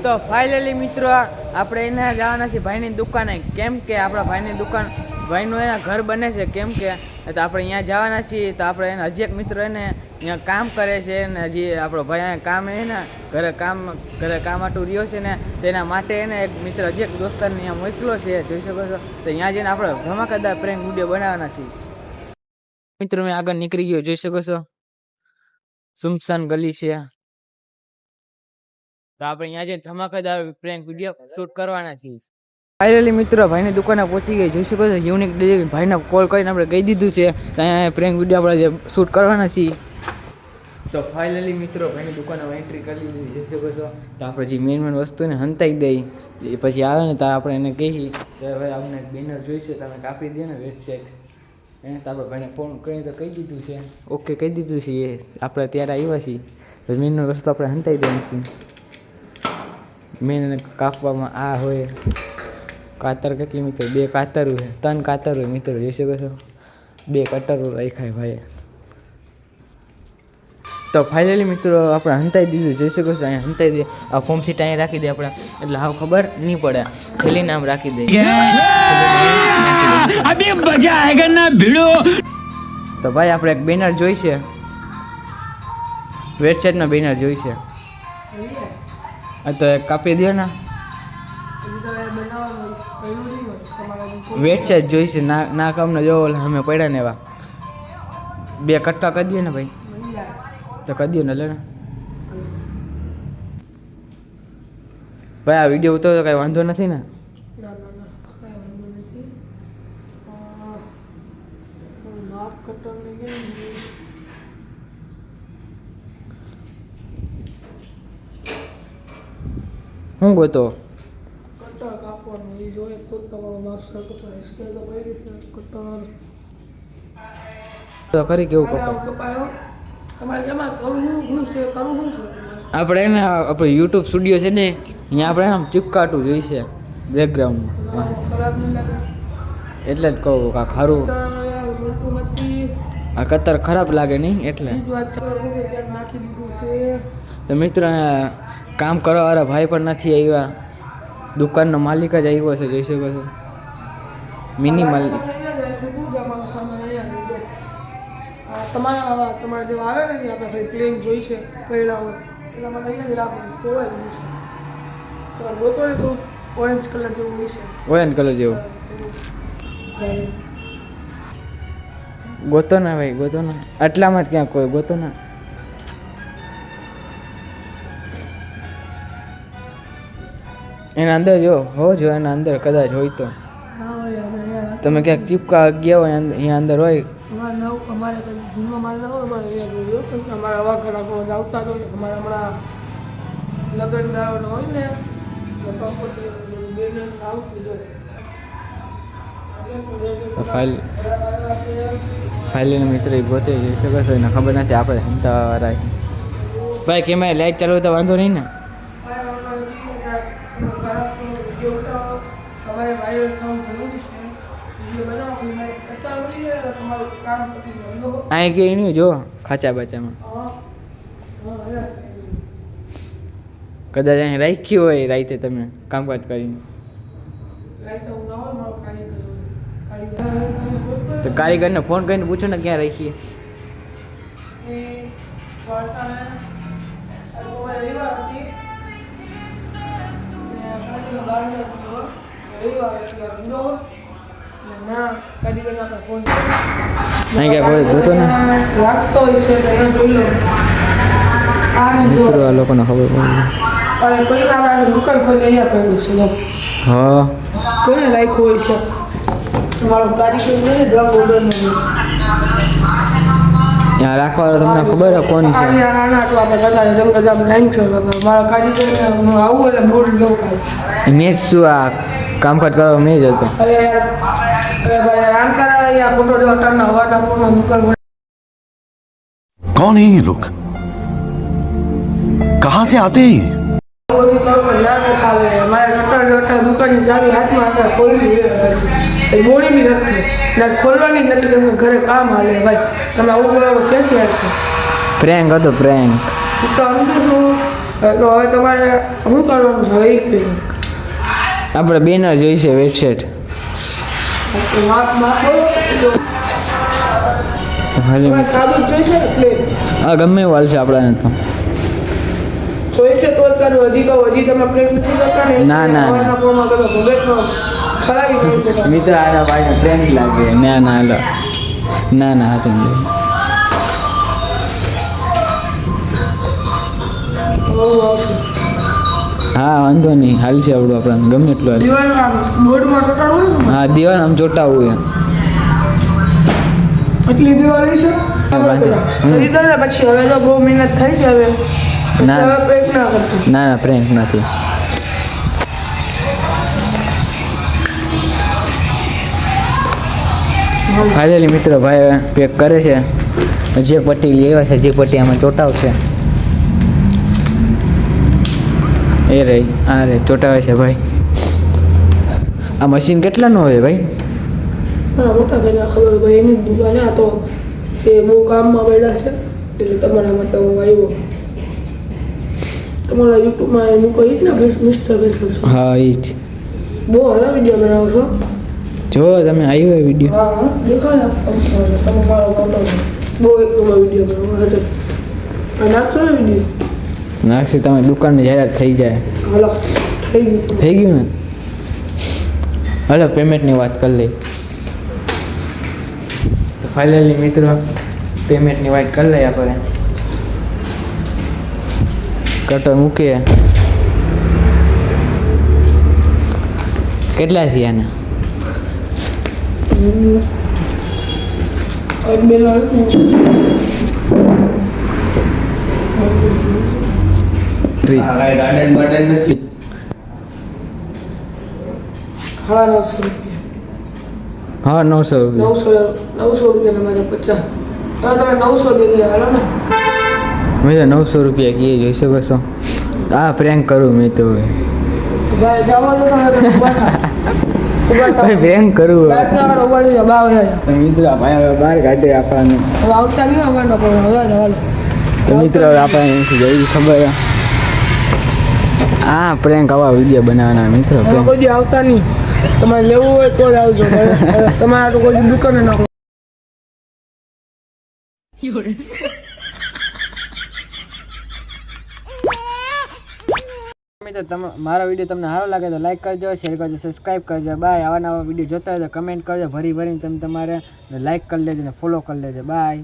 તો ફાઇનલી મિત્રો આપણે એને જવાના છીએ ભાઈની દુકાને, કેમ કે આપણા ભાઈની દુકાન ભાઈનું એના ઘર બને છે, કેમ કે તો આપણે અહીંયા જવાના છીએ. તો આપણે એને હજી એક મિત્રો એને અહીંયા કામ કરે છે ને હજી આપણો ભાઈ અહીંયા કામ એને ઘરે કામ આટું રહ્યો છે ને તેના માટે એને એક મિત્ર હજી એક દોસ્તારને અહીંયા મોકલો છે, જોઈ શકો છો. તો અહીંયા જઈને આપણે ધમાકેદાર પ્રેન્ક વિડીયો બનાવવાના છીએ. મિત્રો મેં આગળ નીકળી ગયો, જોઈ શકો છો સુમસાન ગલી છે. તો આપણે અહીંયા જઈને ધમાકેદાર પ્રેન્ક વિડીયો શૂટ કરવાના છીએ. ફાઇનલી મિત્રો ભાઈની દુકાને પહોંચી ગઈ, જોઈ શકો છો. યુનિક ભાઈને કોલ કરીને આપણે કહી દીધું છે તો અહીંયા પ્રેન્ક વિડીયો આપણે શૂટ કરવાના છીએ. તો ફાઇનલી મિત્રો ભાઈની દુકાનમાં એન્ટ્રી કરી લીધી, જોઈ શકો છો. તો આપણે જે મેન વસ્તુને હંતાઈ દઈ એ પછી આવે ને તો આપણે એને કહીએ કે ભાઈ આપણે બેનર જોઈશે તમે કાપી દે ને વેબસાઇટ. એને તો આપણે ભાઈને ફોન કરીને તો કહી દીધું છે, ઓકે કહી દીધું છે. એ આપણે ત્યારે આવ્યા છીએ તો મેન વસ્તુ આપણે હંતાઈ દેવાની છીએ. મેન એને કાપવામાં આ હોય કાતર, કેટલી મિત્રો 2 કાતરું છે, 3 કાતર હોય મિત્રો, જોઈ શકો છો. 2 કટરો રાખાય ભાઈ. તો ફાઇનલી મિત્રો આપણે હંતાઈ દીધું, જોઈ શકો છો. અહીંયા હંતાઈ દે, આ ફોર્મ સીટ અહીંયા રાખી દે આપણે, એટલે હાવ ખબર નહીં પડે. થેલી નામ રાખી દે. અભી મજા આયેગા ના ભીડો. તો ભાઈ આપણે એક બેનર જોઈશે, વેબસાઇટનો બેનર જોઈશે. તો કાપી દો ને, વેબસાઇટ જોઈશે. ના કામને જો અમે પડ્યા ને એવા 2 કટકા કરી દો ને ભાઈ. તો કરી દો ને લે ને ભાઈ. આ વિડીયો ઉતરો તો કઈ વાંધો નથી ને? હું ગોતો તો ખરી કેવું આપણે એને આપણે યુટ્યુબ સ્ટુડિયો છે ને અહીંયા આપણે આમ ચીપકાટું જોઈશે બેકગ્રાઉન્ડમાં, એટલે જ કહું કા ખરું આ કતર ખરાબ લાગે નહીં એટલે. તો મિત્રો કામ કરવાવાળા ભાઈ પણ નથી આવ્યા, દુકાનનો માલિક જ આવ્યો છે, જોઈ શકો છો. મિની માલિક તમારે જેવા આવે ને આપણે ભાઈ પ્લેન જોઈશે પહેલા હોય એટલા માટે અહીંયા જ રાખવાનું કોવાય છે. તો લોકોને તો ઓરેન્જ કલર જેવું હોય છે, ઓરેન્જ કલર જેવું ગોતો ના ભાઈ, ગોતો ના. આટલામાં જ ક્યાં કોઈ ગોતો ના. એના અંદર જો એના અંદર કદાચ હોય તો તમે ક્યાંક ચીપકા ગયા હોય અહીંયા અંદર હોય. અમારે જૂનો માલ ના હોય, અમારા આવા ઘર આવતા હોય. અમારે હમણાં લગ્ન ગાળવાનો હોય ને ફાઇલ મિત્ર ગોતે જઈ શકે છે, એને ખબર નથી આપણે હંતાવાળા. ભાઈ કેમેરા લાઈટ ચાલુ હોય તો વાંધો નહીં ને? અહીં કે નહીં જો ખાચા બાચામાં કદાચ અહીં રાખ્યું હોય રાતે તમે કામકાજ કરીને. તો કારીગરને ફોન કરીને પૂછો ને ક્યાં રાખીએ. મિત્રો આ લોકોને ખબર પડી દુકાન ખોલી અહીંયા કર્યું છે. હા કોને લાયક હોય છે તમારો કારીગર ને ડગ ઓર્ડર નો ત્યાં રાખવાનો તમને ખબર છે કોણ છે? મારા કારીગર આવું એટલે બોર્ડ લઉં મેં શું આ કામકાજ કરવા મેં જ હતો. અરે ભાઈ આરામ કરાવે યા ફોટો જો અટાના હવાના ફોટો દુકાન कौन है ये लोग, कहाँ से आते हैं? દુકાનની ચાવી હાથમાં હતા ખોલી બોડી બી નથી ખોલવાની નથી, તમે ઘરે કામ હાલે ભાઈ. તમે આવું કરો ક્યાંથી હાલશે? પ્રેન્ક હતો પ્રેન્ક. તો સમજુ છું તો હવે તમારે શું કરવાનું છે હવે એ કહ્યું આપણે બેનર જોઈશે વેબસાઇટ માપ બોલો ખાલી તમારે સાદું જ જોઈશે ને પ્લેન હા ગમે એવું હાલશે આપણાને તો જોઈશે તો જ કાઢો હજી કહો હજી તમે પ્લેન નથી કરતા ને ના, ના. સવારના પોરમાં કરો ભગતનો ખરાબી નહીં થતા. મિત્ર આના ભાઈને પ્રેન્ક લાગે ના ના હાલો ના ના હાચું બહુ આવશે હા વાંધો નહીં હાલશે આપણું આપણને ગમે એટલું હાલશે. દિવાલ આમ બોર્ડમાં ચોટાડવું હોય ને હા દિવાલ આમ ચોટાવું એમ એટલી દિવાળી છે બાંધી. ખરીદો ને પછી હવે તો બહુ મહેનત થઈ છે હવે પછી ના. હવે બ્રેક ના કરતો ના ના પ્રેન્ક નથી ફાઇનલી મિત્રો ભાઈ પેક કરે છે જે પટ્ટી લેવા છે જે પટ્ટી આમાં ચોટાવશે એ રહી આ રે ચોટાવે છે ભાઈ આ મશીન કેટલાનું હોય ભાઈ હા મોટા ભાઈને ખબર ભાઈ એની જ દુકાન આ તો એ બહુ કામમાં પડ્યા છે એટલે તમારા માટે હું આવ્યો તમારા યુટ્યુબમાં એનું કહી જ ને મિસ્ટર બેસલ હા એ જ બહુ સારા વિડીયો બનાવો છો જો તમે આવ્યો એ વિડીયો હા હા દેખાય તમે મારો ફોટો બહુ એક નંબર વિડીયો બનાવો હાજર આ નાખશો ને વિડીયો નાખશે તમે દુકાનની જાહેરાત થઈ જાય હાલો થઈ ગયું થઈ ગયું ને હાલો પેમેન્ટની વાત કરી લઈ ફાઇનલી મિત્રો પેમેન્ટની વાત કરી લઈએ આપણે કટર મૂકીએ કેટલા થયા ને એક બે લાખ ગાર્ડન બાર્ડન નથી સાડા 900 રૂપિયા હા 900 રૂપિયા 900 રૂપિયાના મારે 50 હવે તમે 900 દે ગયા હાલો ને મેં તો 900 રૂપિયા કીએ જોઈ શકો છો આ પ્રેન્ક કરું મેં તો ભાઈ જવાનું તો ભાઈ પ્રેન્ક કરું રાતના ઉભા થઈ જાઓ બાવ જાય મિત્ર ભાઈ હવે બહાર કાઢે આપણને હવે આવતા નહીં આવવાનો પણ હવે હાલો મિત્ર હવે આપણને નથી જઈ ખબર આ પ્રેન્ક આવા વિડીયો બનાવવાના મિત્રો હવે prank. કોઈ દી આવતા નહીં તમારે લેવું હોય તો જ આવજો તમારે તો કોઈ દી દુકાને નાખો મિત્રો મારો વિડીયો તમને સારો લાગે તો લાઈક કરજો શેર કરજો સબસ્ક્રાઈબ કરજો બાય આવા નવા વિડીયો જોતા હોય તો કમેન્ટ કરજો ભરી ભરીને તમે તમારે લાઈક કરી લેજો ને ફોલો કરી લેજો બાય